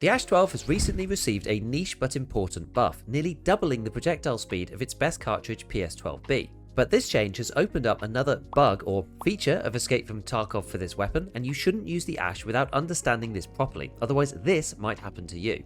The ASH-12 has recently received a niche but important buff, nearly doubling the projectile speed of its best cartridge PS12B. But this change has opened up another bug or feature of Escape from Tarkov for this weapon, and you shouldn't use the ASH without understanding this properly, otherwise this might happen to you.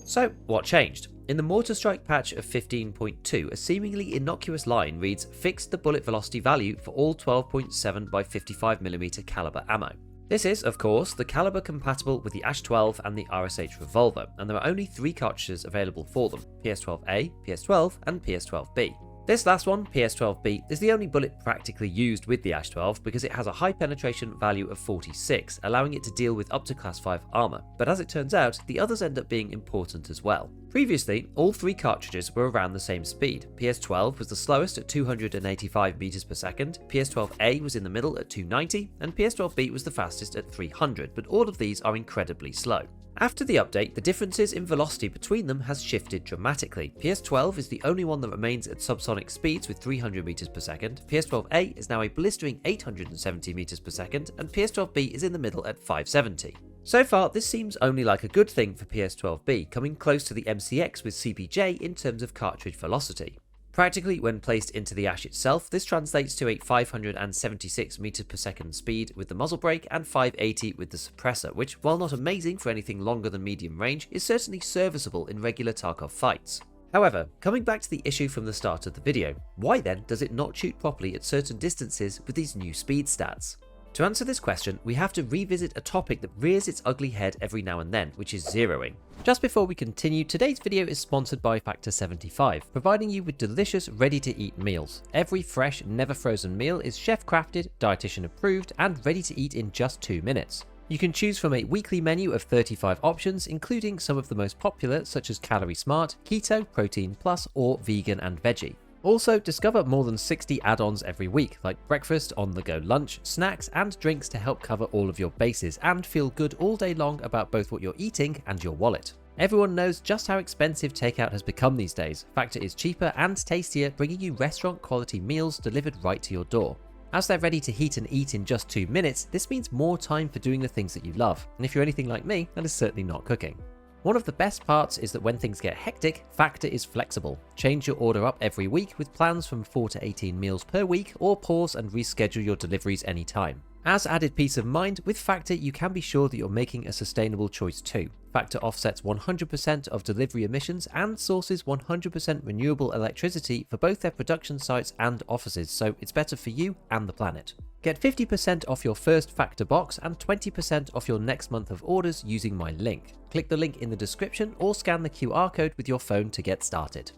So, what changed? In the Mortar Strike patch of 15.2, a seemingly innocuous line reads, "Fixed the bullet velocity value for all 12.7 by 55mm caliber ammo." This is, of course, the caliber compatible with the ASH-12 and the RSH revolver, and there are only 3 cartridges available for them, PS12A, PS12 and PS12B. This last one, PS12B, is the only bullet practically used with the ASH-12 because it has a high penetration value of 46, allowing it to deal with up to Class 5 armor, but as it turns out, the others end up being important as well. Previously, all 3 cartridges were around the same speed. PS12 was the slowest at 285 meters per second, PS12A was in the middle at 290, and PS12B was the fastest at 300, but all of these are incredibly slow. After the update, the differences in velocity between them has shifted dramatically. PS12 is the only one that remains at subsonic speeds with 300 meters per second, PS12A is now a blistering 870 meters per second, and PS12B is in the middle at 570. So far, this seems only like a good thing for PS12B, coming close to the MCX with CBJ in terms of cartridge velocity. Practically, when placed into the ASH itself, this translates to a 576 meters per second speed with the muzzle brake and 580 with the suppressor, which, while not amazing for anything longer than medium range, is certainly serviceable in regular Tarkov fights. However, coming back to the issue from the start of the video, why then does it not shoot properly at certain distances with these new speed stats? To answer this question, we have to revisit a topic that rears its ugly head every now and then, which is zeroing. Just before we continue, today's video is sponsored by Factor 75, providing you with delicious, ready-to-eat meals. Every fresh, never frozen meal is chef-crafted, dietitian approved, and ready to eat in just 2 minutes. You can choose from a weekly menu of 35 options, including some of the most popular such as Calorie Smart, Keto, Protein Plus, or Vegan and Veggie. Also, discover more than 60 add-ons every week, like breakfast, on-the-go lunch, snacks, and drinks to help cover all of your bases and feel good all day long about both what you're eating and your wallet. Everyone knows just how expensive takeout has become these days. Factor is cheaper and tastier, bringing you restaurant-quality meals delivered right to your door. As they're ready to heat and eat in just 2 minutes, this means more time for doing the things that you love, and if you're anything like me, that is certainly not cooking. One of the best parts is that when things get hectic, Factor is flexible. Change your order up every week with plans from 4 to 18 meals per week, or pause and reschedule your deliveries anytime. As added peace of mind, with Factor you can be sure that you're making a sustainable choice too. Factor offsets 100% of delivery emissions and sources 100% renewable electricity for both their production sites and offices, so it's better for you and the planet. Get 50% off your first Factor box and 20% off your next month of orders using my link. Click the link in the description or scan the QR code with your phone to get started.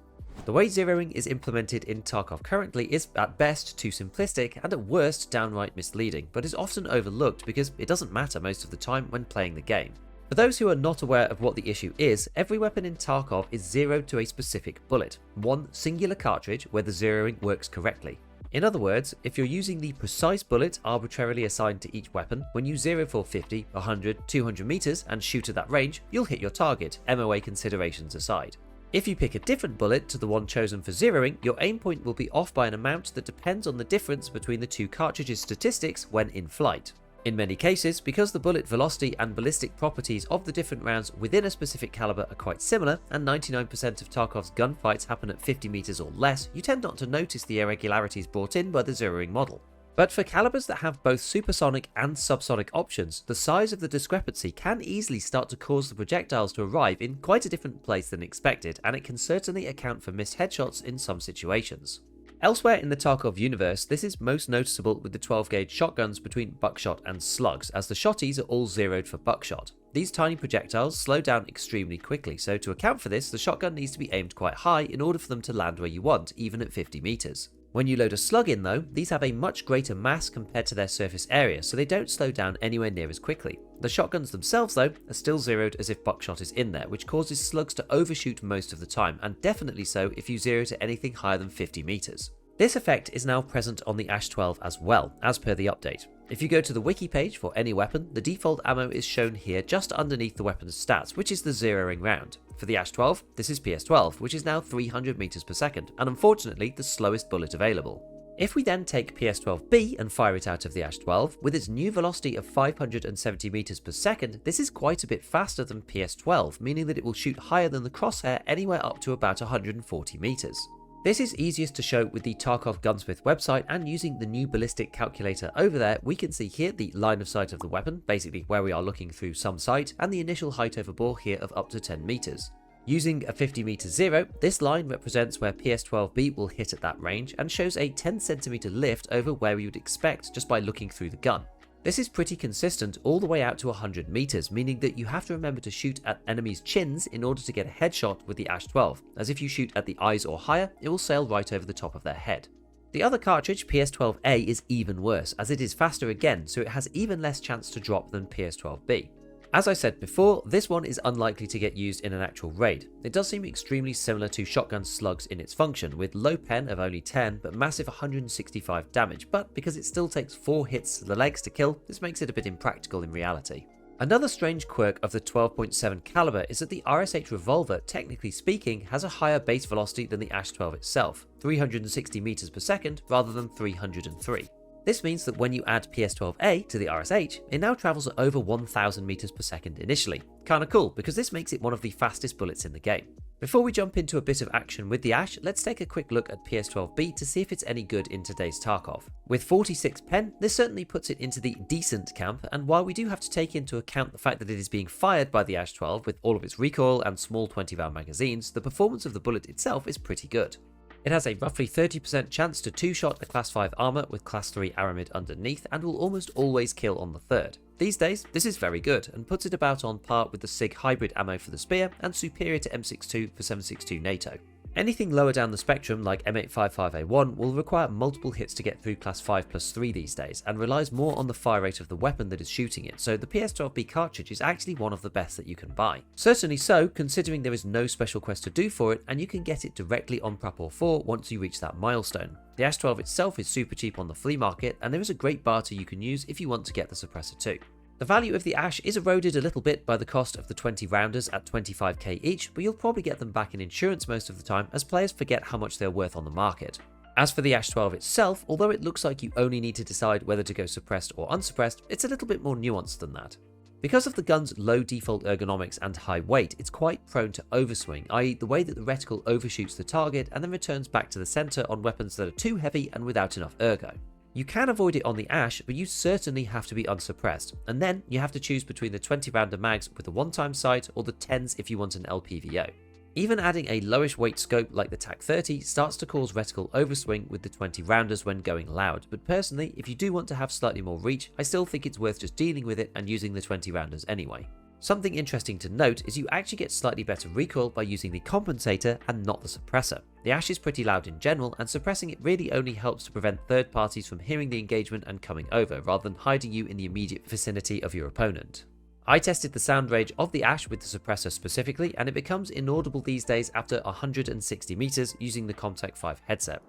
The way zeroing is implemented in Tarkov currently is at best too simplistic and at worst downright misleading, but is often overlooked because it doesn't matter most of the time when playing the game. For those who are not aware of what the issue is, every weapon in Tarkov is zeroed to a specific bullet, one singular cartridge where the zeroing works correctly. In other words, if you're using the precise bullet arbitrarily assigned to each weapon, when you zero for 50, 100, 200 meters and shoot at that range, you'll hit your target, MOA considerations aside. If you pick a different bullet to the one chosen for zeroing, your aim point will be off by an amount that depends on the difference between the 2 cartridges' statistics when in flight. In many cases, because the bullet velocity and ballistic properties of the different rounds within a specific caliber are quite similar, and 99% of Tarkov's gunfights happen at 50 meters or less, you tend not to notice the irregularities brought in by the zeroing model. But for calibers that have both supersonic and subsonic options, the size of the discrepancy can easily start to cause the projectiles to arrive in quite a different place than expected, and it can certainly account for missed headshots in some situations. Elsewhere in the Tarkov universe, this is most noticeable with the 12-gauge shotguns between buckshot and slugs, as the shotties are all zeroed for buckshot. These tiny projectiles slow down extremely quickly, so to account for this, the shotgun needs to be aimed quite high in order for them to land where you want, even at 50 meters. When you load a slug in though, these have a much greater mass compared to their surface area, so they don't slow down anywhere near as quickly. The shotguns themselves though are still zeroed as if buckshot is in there, which causes slugs to overshoot most of the time, and definitely so if you zero to anything higher than 50 meters. This effect is now present on the ASH-12 as well, as per the update. If you go to the wiki page for any weapon, the default ammo is shown here just underneath the weapon's stats, which is the zeroing round. For the ASH-12, this is PS12, which is now 300 meters per second, and unfortunately the slowest bullet available. If we then take PS-12B and fire it out of the ASH-12, with its new velocity of 570 meters per second, this is quite a bit faster than PS-12, meaning that it will shoot higher than the crosshair anywhere up to about 140 meters. This is easiest to show with the Tarkov Gunsmith website, and using the new ballistic calculator over there, we can see here the line of sight of the weapon, basically where we are looking through some sight, and the initial height over bore here of up to 10 meters. Using a 50 meter zero, this line represents where PS-12B will hit at that range and shows a 10 centimeter lift over where you would expect just by looking through the gun. This is pretty consistent all the way out to 100 meters, meaning that you have to remember to shoot at enemies' chins in order to get a headshot with the ASH-12, as if you shoot at the eyes or higher, it will sail right over the top of their head. The other cartridge, PS-12A, is even worse, as it is faster again, so it has even less chance to drop than PS-12B. As I said before, this one is unlikely to get used in an actual raid. It does seem extremely similar to shotgun slugs in its function, with low pen of only 10 but massive 165 damage, but because it still takes 4 hits to the legs to kill, this makes it a bit impractical in reality. Another strange quirk of the 12.7 caliber is that the RSH revolver, technically speaking, has a higher base velocity than the ASH-12 itself, 360 meters per second rather than 303. This means that when you add PS-12A to the RSH, it now travels at over 1000 meters per second initially. Kinda cool, because this makes it one of the fastest bullets in the game. Before we jump into a bit of action with the ASH, let's take a quick look at PS-12B to see if it's any good in today's Tarkov. With 46 pen, this certainly puts it into the decent camp, and while we do have to take into account the fact that it is being fired by the ASH-12 with all of its recoil and small 20 round magazines, the performance of the bullet itself is pretty good. It has a roughly 30% chance to 2-shot a class 5 armor with class 3 aramid underneath, and will almost always kill on the third. These days, this is very good, and puts it about on par with the SIG hybrid ammo for the spear, and superior to M62 for 7.62 NATO. Anything lower down the spectrum, like M855A1, will require multiple hits to get through class 5+3 these days, and relies more on the fire rate of the weapon that is shooting it, so the PS-12B cartridge is actually one of the best that you can buy. Certainly so, considering there is no special quest to do for it, and you can get it directly on Prapor 4 once you reach that milestone. The ASH-12 itself is super cheap on the flea market, and there is a great barter you can use if you want to get the suppressor too. The value of the ASH is eroded a little bit by the cost of the 20 rounders at 25k each, but you'll probably get them back in insurance most of the time, as players forget how much they're worth on the market. As for the ASH-12 itself, although it looks like you only need to decide whether to go suppressed or unsuppressed, it's a little bit more nuanced than that. Because of the gun's low default ergonomics and high weight, it's quite prone to overswing, i.e. the way that the reticle overshoots the target and then returns back to the center on weapons that are too heavy and without enough ergo. You can avoid it on the ASH, but you certainly have to be unsuppressed, and then you have to choose between the 20 rounder mags with a one-time sight or the 10s if you want an LPVO. Even adding a lowish weight scope like the TAC-30 starts to cause reticle overswing with the 20 rounders when going loud, but personally, if you do want to have slightly more reach, I still think it's worth just dealing with it and using the 20 rounders anyway. Something interesting to note is you actually get slightly better recoil by using the compensator and not the suppressor. The ASH is pretty loud in general, and suppressing it really only helps to prevent third parties from hearing the engagement and coming over, rather than hiding you in the immediate vicinity of your opponent. I tested the sound range of the ASH with the suppressor specifically, and it becomes inaudible these days after 160 meters using the Comtech 5 headset.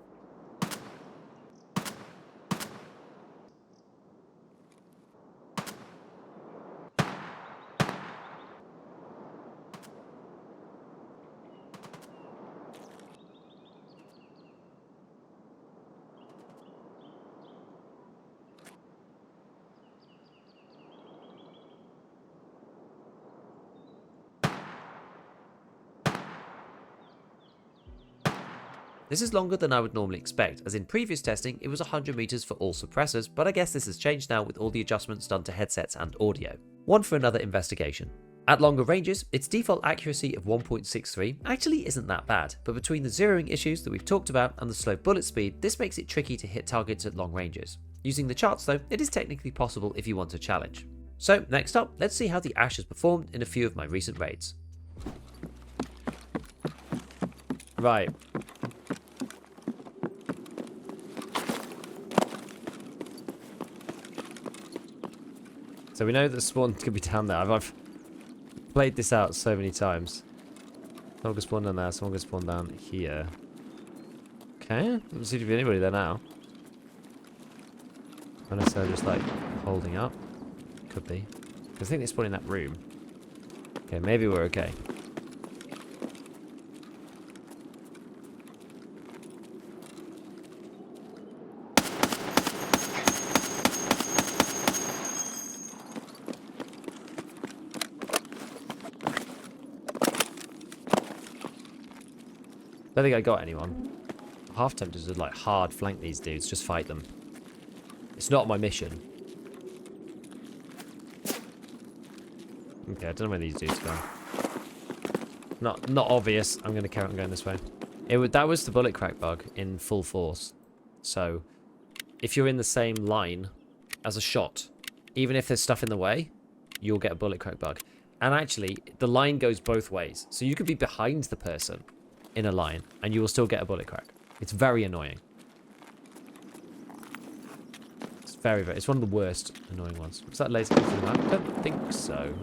This is longer than I would normally expect, as in previous testing it was 100 meters for all suppressors, but I guess this has changed now with all the adjustments done to headsets and audio. One for another investigation. At longer ranges, its default accuracy of 1.63 actually isn't that bad, but between the zeroing issues that we've talked about and the slow bullet speed, this makes it tricky to hit targets at long ranges. Using the charts though, it is technically possible if you want a challenge. So next up, let's see how the ASH has performed in a few of my recent raids. Right. So we know that spawn could be down there. I've played this out so many times. Someone could spawn down there, someone could spawn down here. Okay, doesn't seem to be anybody there now. Unless they're just like holding up. Could be. I think they spawned in that room. Okay, maybe we're okay. Don't think I got anyone. Half tempted to like hard flank these dudes. Just fight them. It's not my mission. Okay, I don't know where these dudes go. Not obvious. I'm going to carry on going this way. That was the bullet crack bug in full force. So, if you're in the same line as a shot, even if there's stuff in the way, you'll get a bullet crack bug. And actually, the line goes both ways. So you could be behind the person in a line, and you will still get a bullet crack. It's very annoying. It's very, very... It's one of the worst annoying ones. Was that laser coming from the map? I don't think so.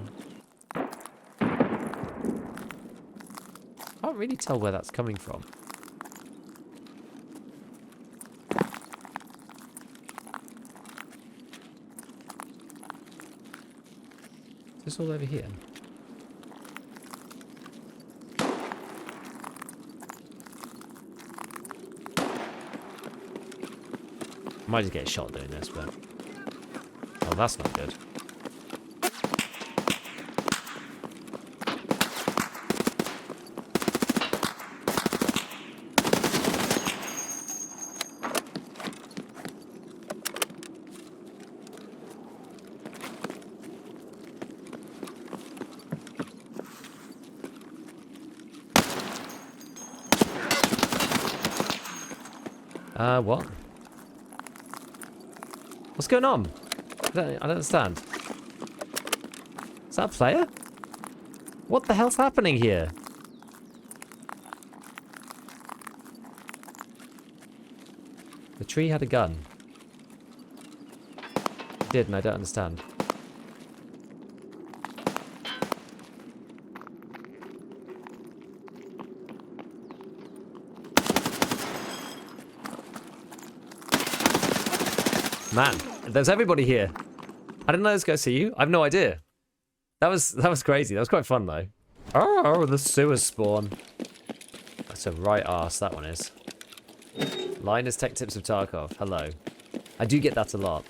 Can't really tell where that's coming from. Is this all over here? I might just get a shot doing this, but... Oh, that's not good. What? What's going on? I don't understand. Is that a player? What the hell's happening here? The tree had a gun. It did, and I don't understand. Man, there's everybody here. I didn't know this guy see you. I have no idea. That was crazy. That was quite fun though. Oh, the sewer spawn. That's a right arse, that one is. Linus Tech Tips of Tarkov. Hello. I do get that a lot.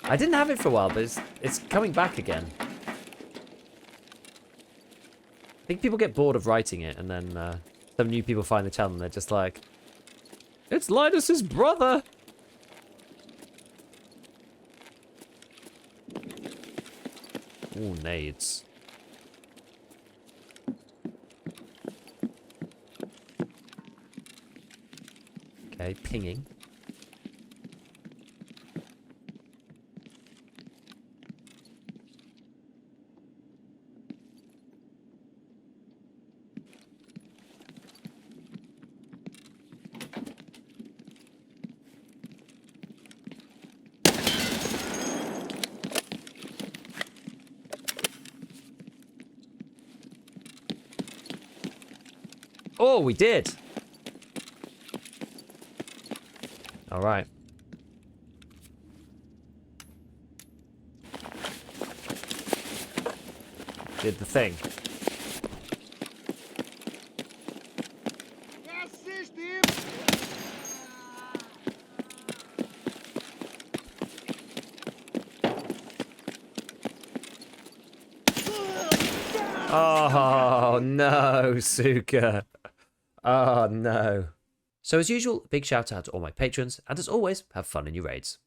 I didn't have it for a while, but it's coming back again. I think people get bored of writing it, and then some new people find the channel and they're just like, it's Linus's brother! Ooh, nades. Okay, pinging. Oh, we did. All right. Did the thing. Oh, no, Suka. Oh, no. So as usual, big shout out to all my patrons, and as always, have fun in your raids.